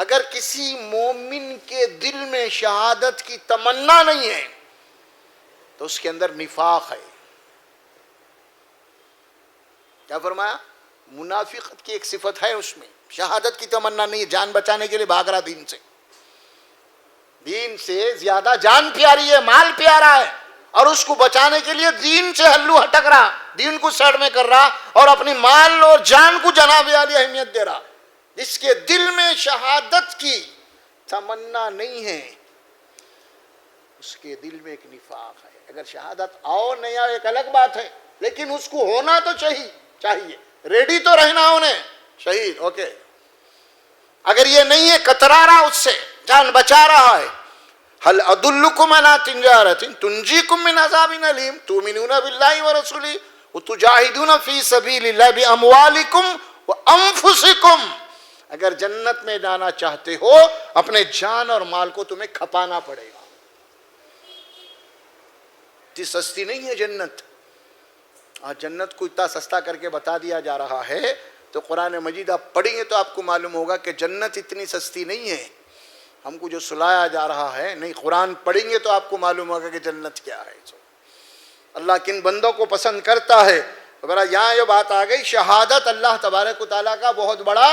اگر کسی مومن کے دل میں شہادت کی تمنا نہیں ہے تو اس کے اندر نفاق ہے. کیا فرمایا؟ منافقت کی ایک صفت ہے اس میں، شہادت کی تمنا نہیں ہے، جان بچانے کے لیے بھاگ رہا دین سے. دین سے زیادہ جان پیاری ہے، مال پیارا ہے، اور اس کو بچانے کے لیے دین سے ہلو ہٹک رہا، دین کو سائڈ میں کر رہا اور اپنی مال اور جان کو جناب عالی اہمیت دے رہا. جس کے دل میں شہادت کی تمنا نہیں ہے اس کے دل میں ایک نفاق ہے. اگر شہادت آؤ نہیں آؤ ایک الگ بات ہے، لیکن اس کو ہونا تو چاہیے، ریڈی تو رہنا انہیں. شہید اوکے، اگر یہ نہیں ہے کترا رہا اس سے، جان بچا رہا ہے. هل ادلکم علی تجارۃ تنجیکم من عذاب الیم تؤمنون باللہ ورسولہ وتجاہدون فی سبیل اللہ باموالکم وانفسکم. اگر جنت میں جانا چاہتے ہو اپنے جان اور مال کو تمہیں کھپانا پڑے گا. اتنی سستی نہیں ہے جنت. آج جنت کو اتنا سستا کر کے بتا دیا جا رہا ہے تو قرآن مجید آپ پڑھیں گے تو آپ کو معلوم ہوگا کہ جنت اتنی سستی نہیں ہے. ہم کو جو سلایا جا رہا ہے نہیں، قرآن پڑھیں گے تو آپ کو معلوم ہوگا کہ جنت کیا ہے. اللہ کن بندوں کو پسند کرتا ہے. یہاں یہ بات آ گئی، شہادت اللہ تبارک و تعالیٰ کا بہت بڑا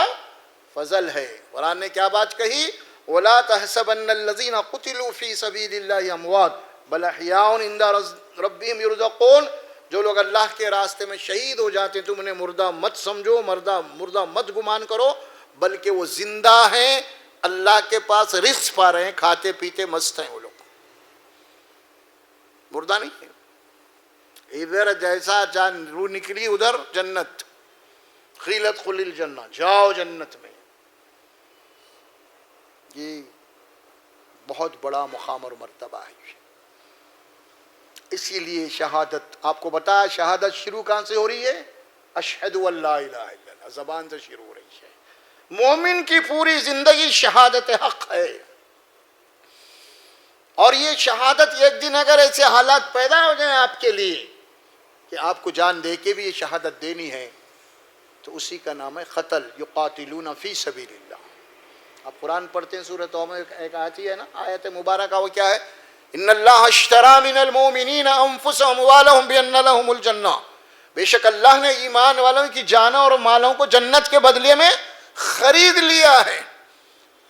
فضل ہے. قرآن نے کیا بات کہی؟ وَلَا تَحْسَبَنَّ الَّذِينَ قُتِلُوا فِي سَبِيلِ اللَّهِ أَمْوَاتٌ بَلْ أَحْيَاءٌ عِندَ رَبِّهِمْ يُرْزَقُونَ. جو لوگ اللہ کے راستے میں شہید ہو جاتے ہیں تم انہیں مردہ مت سمجھو، مردہ مت گمان کرو، بلکہ وہ زندہ ہیں، اللہ کے پاس رزق پا رہے ہیں، کھاتے پیتے مست ہیں. وہ لوگ مردہ نہیں ہیں. ادھر جیسا جان روح نکلی ادھر جنت. خیلت خل الجنہ، جاؤ جنت میں. یہ بہت بڑا مقام اور مرتبہ ہے. اسی لیے شہادت آپ کو بتایا، شہادت شروع کہاں سے ہو رہی ہے؟ اشہد ان لا الہ الا اللہ، زبان سے شروع ہو رہی ہے. مومن کی پوری زندگی شہادت حق ہے. اور یہ شہادت ایک دن اگر ایسے حالات پیدا ہو جائیں آپ کے لیے کہ آپ کو جان دے کے بھی یہ شہادت دینی ہے تو اسی کا نام ہے قتل. یقاتلون فی سبیل اللہ. آپ قرآن پڑھتے ہیں سورۃ توبہ میں ایک آیت ہے نا، آیت مبارکہ، وہ کیا ہے؟ ان اللہ اشتری من المؤمنین انفسهم واموالهم بان لهم الجنہ. بے شک اللہ نے ایمان والوں کی جانوں اور مالوں کو جنت کے بدلے میں خرید لیا ہے.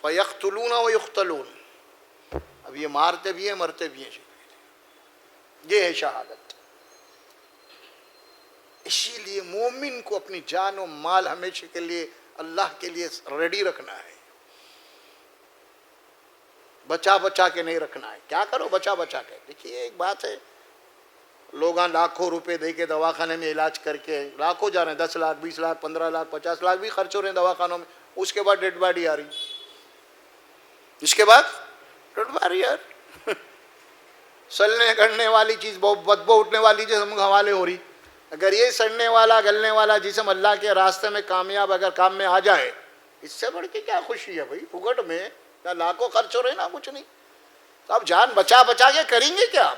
فیقتلون ویقتلون. اب یہ مارتے بھی ہیں مرتے بھی ہیں. یہ ہے شہادت. اسی لیے مومن کو اپنی جان و مال ہمیشہ کے لیے اللہ کے لیے ریڈی رکھنا ہے. بچا بچا کے نہیں رکھنا ہے. کیا کرو بچا بچا کے؟ دیکھیے ایک بات ہے، لوگ لاکھوں روپے دے کے دواخانے میں علاج کر کے لاکھوں جا رہے ہیں، 10 لاکھ 20 لاکھ 15 لاکھ 50 لاکھ بھی خرچ ہو رہے ہیں دواخانوں میں. اس کے بعد ڈیڈ باڈی آ رہی، اس کے بعد ڈیڈ باڈی یار سلنے گلنے والی چیز، بدبو اٹھنے والی چیز ہم حوالے ہو رہی. اگر یہ سڑنے والا گلنے والا جسم اللہ کے راستے میں کامیاب اگر کام میں آ جائے، اس سے بڑھ کے کیا خوشی ہے بھائی؟ پھگٹ میں کیا لاکھوں خرچ ہو رہے ہیں نا، کچھ نہیں. تو آپ جان بچا بچا کے کریں گے کیا آپ؟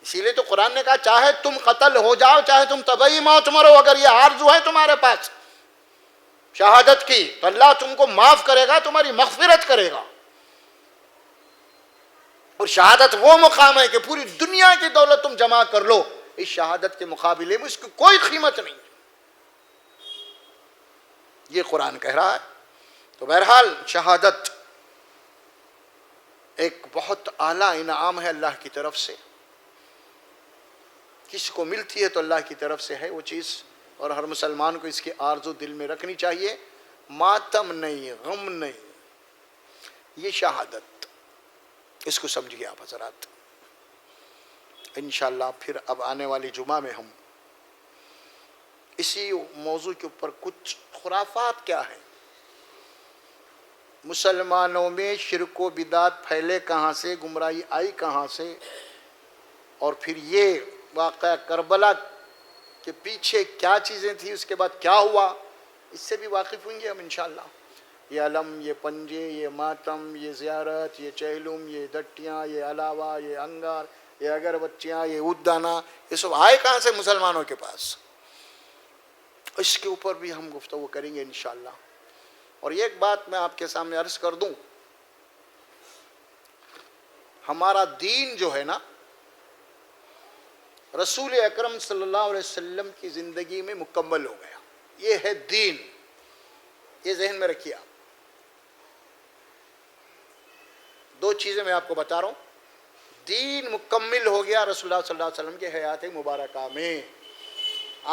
اسی لیے تو قرآن نے کہا چاہے تم قتل ہو جاؤ، چاہے تم طبعی موت مرو، اگر یہ آرزو ہے تمہارے پاس شہادت کی تو اللہ تم کو معاف کرے گا، تمہاری مغفرت کرے گا. اور شہادت وہ مقام ہے کہ پوری دنیا کی دولت تم جمع کر لو، اس شہادت کے مقابلے میں اس کی کوئی قیمت نہیں. یہ قرآن کہہ رہا ہے. تو بہرحال شہادت ایک بہت اعلیٰ انعام ہے اللہ کی طرف سے. کس کو ملتی ہے تو اللہ کی طرف سے ہے وہ چیز، اور ہر مسلمان کو اس کی آرزو دل میں رکھنی چاہیے. ماتم نہیں، غم نہیں، یہ شہادت، اس کو سمجھیے آپ حضرات. انشاءاللہ پھر اب آنے والی جمعہ میں ہم اسی موضوع کے اوپر کچھ خرافات کیا ہیں، مسلمانوں میں شرک و بدعت پھیلے کہاں سے، گمراہی آئی کہاں سے، اور پھر یہ واقعہ کربلا کے پیچھے کیا چیزیں تھیں، اس کے بعد کیا ہوا، اس سے بھی واقف ہوں گے ہم انشاءاللہ. یہ علم، یہ پنجے، یہ ماتم، یہ زیارت، یہ چہلم، یہ دٹیاں، یہ علاوہ، یہ انگار، یہ اگربتیاں، یہ عودانہ، یہ سب آئے کہاں سے مسلمانوں کے پاس. اس کے اوپر بھی ہم گفتگو کریں گے انشاءاللہ. اور ایک بات میں آپ کے سامنے عرض کر دوں، ہمارا دین جو ہے نا رسول اکرم صلی اللہ علیہ وسلم کی زندگی میں مکمل ہو گیا. یہ ہے دین، یہ ذہن میں رکھیے آپ. دو چیزیں میں آپ کو بتا رہا ہوں. دین مکمل ہو گیا رسول اللہ صلی اللہ علیہ وسلم کے حیات مبارکہ میں.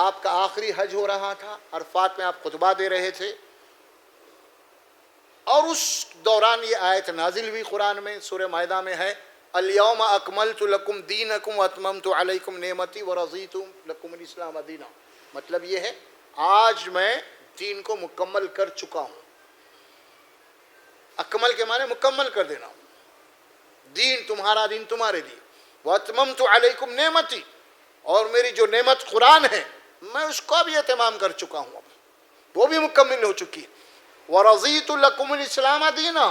آپ کا آخری حج ہو رہا تھا، عرفات میں آپ خطبہ دے رہے تھے، اور اس دوران یہ آیت نازل ہوئی قرآن میں، سورہ مائدہ میں ہے الیوم اکملت لکم دینکم واتممت علیکم نعمتی ورضیت لکم الاسلام دینا. مطلب یہ ہے آج میں دین کو مکمل کر چکا ہوں. اکمل کے معنی مکمل کر دینا. دین تمہارا دین تمہارے لیے. واتممت علیکم نعمتی، اور میری جو نعمت قرآن ہے میں اس کو بھی اتمام کر چکا ہوں، اب وہ بھی مکمل ہو چکی ہے. ورضیت لکم الاسلام دینا،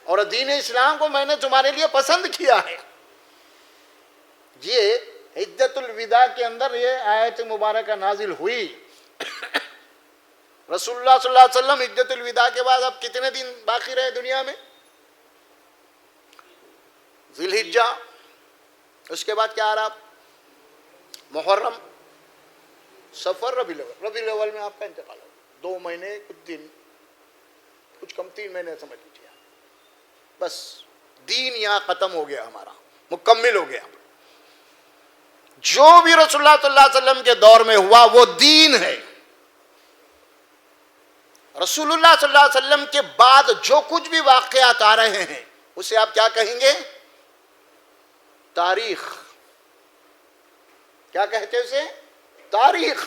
اور دین اسلام کو میں نے تمہارے لیے پسند کیا ہے. یہ حجۃ الوداع کے اندر یہ آیت مبارکہ نازل ہوئی. رسول اللہ صلی اللہ علیہ وسلم حجۃ الوداع کے بعد اب کتنے دن باقی رہے دنیا میں؟ ذی الحجہ، اس کے بعد کیا آ رہا؟ محرم، سفر، ربیع الاول. ربیع الاول میں آپ کا انتقال ہو. 2 مہینے کچھ دن، کچھ کم 3 مہینے سمجھ لیجیے. بس دین یہاں ختم ہو گیا، ہمارا مکمل ہو گیا. جو بھی رسول اللہ صلی اللہ علیہ وسلم کے دور میں ہوا وہ دین ہے. رسول اللہ صلی اللہ علیہ وسلم کے بعد جو کچھ بھی واقعات آ رہے ہیں اسے آپ کیا کہیں گے؟ تاریخ. کیا کہتے ہیں اسے؟ تاریخ.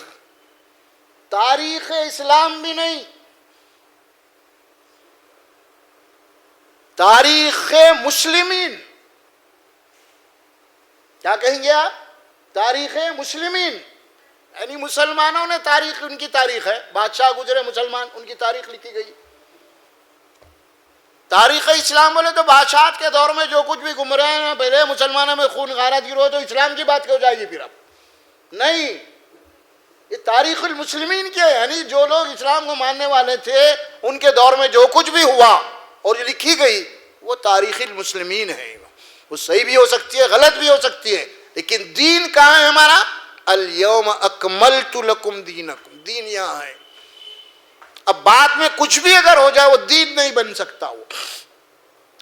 تاریخ اسلام بھی نہیں، تاریخ مسلمین. کیا کہیں گے آپ؟ تاریخ مسلمین. یعنی مسلمانوں نے تاریخ، ان کی تاریخ ہے. بادشاہ گزرے مسلمان، ان کی تاریخ لکھی گئی. تاریخ اسلام بولے تو بادشاہت کے دور میں جو کچھ بھی گمرے ہیں، پہلے مسلمانوں میں خون غارت گرو تو اسلام کی بات کیوں جائے گی پھر؟ اب نہیں، یہ تاریخ المسلمین کی ہے. یعنی جو لوگ اسلام کو ماننے والے تھے ان کے دور میں جو کچھ بھی ہوا اور جو لکھی گئی وہ تاریخ المسلمین ہے. وہ صحیح بھی ہو سکتی ہے، غلط بھی ہو سکتی ہے، لیکن دین کہاں ہے ہمارا؟ الیوم اکملت لکم دینکم. دین یہاں ہے. اب بعد میں کچھ بھی اگر ہو جائے وہ دین نہیں بن سکتا.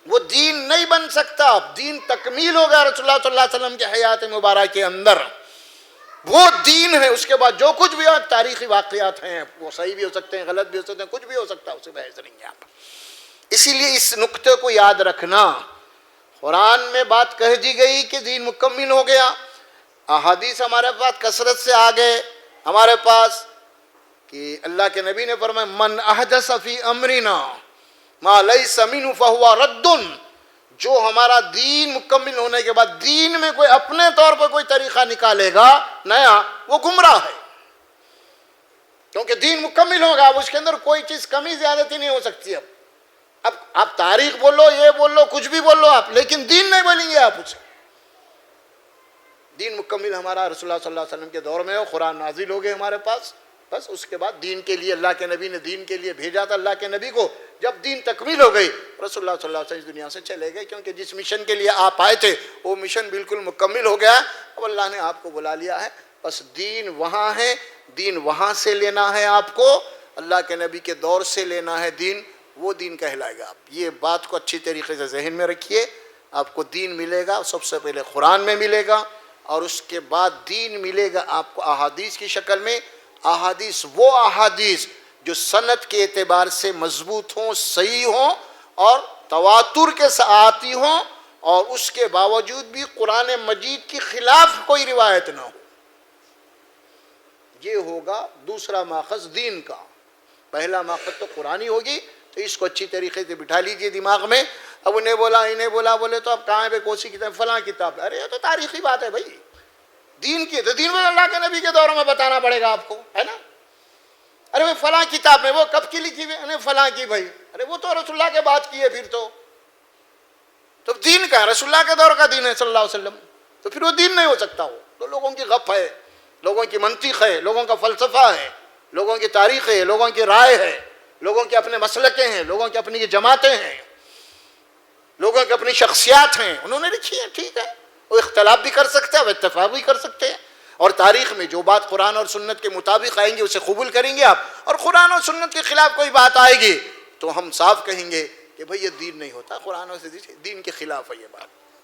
وہ دین نہیں بن سکتا. اب دین تکمیل ہو گیا رسول اللہ صلی اللہ علیہ وسلم کے حیات مبارک کے اندر. وہ دین ہے. اس کے بعد جو کچھ بھی تاریخی واقعات ہیں وہ صحیح بھی ہو سکتے ہیں، غلط بھی ہو سکتے ہیں، کچھ بھی ہو سکتا ہے، اسے بحث نہیں ہے آپ. اسی لیے اس نقطے کو یاد رکھنا. قرآن میں بات کہہ دی گئی کہ دین مکمل ہو گیا. احادیث ہمارے پاس کثرت سے آ گئے ہمارے پاس کہ اللہ کے نبی نے فرمایا من احدث فی امرنا ما لیس منہ فہو رد. جو ہمارا دین مکمل ہونے کے بعد دین میں کوئی اپنے طور پر کوئی طریقہ نکالے گا نیا، وہ گمراہ ہے. کیونکہ دین مکمل ہوگا، اب اس کے اندر کوئی چیز کمی زیادتی نہیں ہو سکتی. اب آپ تاریخ بولو، یہ بولو، کچھ بھی بولو آپ، لیکن دین نہیں بولیں گے آپ اسے. دین مکمل ہمارا رسول اللہ صلی اللہ علیہ وسلم کے دور میں ہو. قرآن نازل ہو گئے ہمارے پاس. بس اس کے بعد دین کے لیے اللہ کے نبی نے دین کے لیے بھیجا تھا. اللہ کے نبی کو جب دین تکمیل ہو گئی رسول اللہ صلی اللہ علیہ وسلم اس دنیا سے چلے گئے، کیونکہ جس مشن کے لیے آپ آئے تھے وہ مشن بالکل مکمل ہو گیا. اب اللہ نے آپ کو بلا لیا ہے. بس دین وہاں ہے، دین وہاں سے لینا ہے آپ کو، اللہ کے نبی کے دور سے لینا ہے دین. وہ دین کہلائے گا. آپ یہ بات کو اچھی طریقے سے ذہن میں رکھیے. آپ کو دین ملے گا سب سے پہلے قرآن میں ملے گا، اور اس کے بعد دین ملے گا آپ کو احادیث کی شکل میں. احادیث وہ احادیث جو سند کے اعتبار سے مضبوط ہوں، صحیح ہوں اور تواتر کے ساتھ آتی ہوں، اور اس کے باوجود بھی قرآن مجید کی خلاف کوئی روایت نہ ہو. یہ ہوگا دوسرا ماخذ دین کا. پہلا ماخذ تو قرآنی ہوگی. تو اس کو اچھی طریقے سے بٹھا لیجئے دماغ میں. اب انہیں بولا بولے تو اب کہاں پہ کون سی کتاب؟ فلاں کتاب. ارے یہ تو تاریخی بات ہے بھائی، دین کی. تو دین میں اللہ کے نبی کے دور میں بتانا پڑے گا آپ کو، ہے نا. ارے وہ فلاں کتاب میں وہ کب کی لکھی ہوئی؟ ارے فلاں کی بھائی. ارے وہ تو رسول اللہ کے بات کی ہے. پھر تو دین کا رسول اللہ کے دور کا دین ہے صلی اللہ علیہ وسلم. تو پھر وہ دین نہیں ہو سکتا. وہ تو لوگوں کی غف ہے، لوگوں کی منطق ہے، لوگوں کا فلسفہ ہے، لوگوں کی تاریخ ہے، لوگوں کی رائے ہے. لوگوں کے اپنے مسلکیں ہیں، لوگوں کی اپنی جماعتیں ہیں، لوگوں کی اپنی شخصیات ہیں، انہوں نے لکھی ہے، ٹھیک ہے، وہ اختلاف بھی کر سکتے ہیں، وہ اتفاق بھی کر سکتے ہیں، اور تاریخ میں جو بات قرآن اور سنت کے مطابق آئیں گے اسے قبول کریں گے آپ، اور قرآن اور سنت کے خلاف کوئی بات آئے گی تو ہم صاف کہیں گے کہ بھئی یہ دین نہیں ہوتا، قرآن اور دین کے خلاف ہے یہ بات۔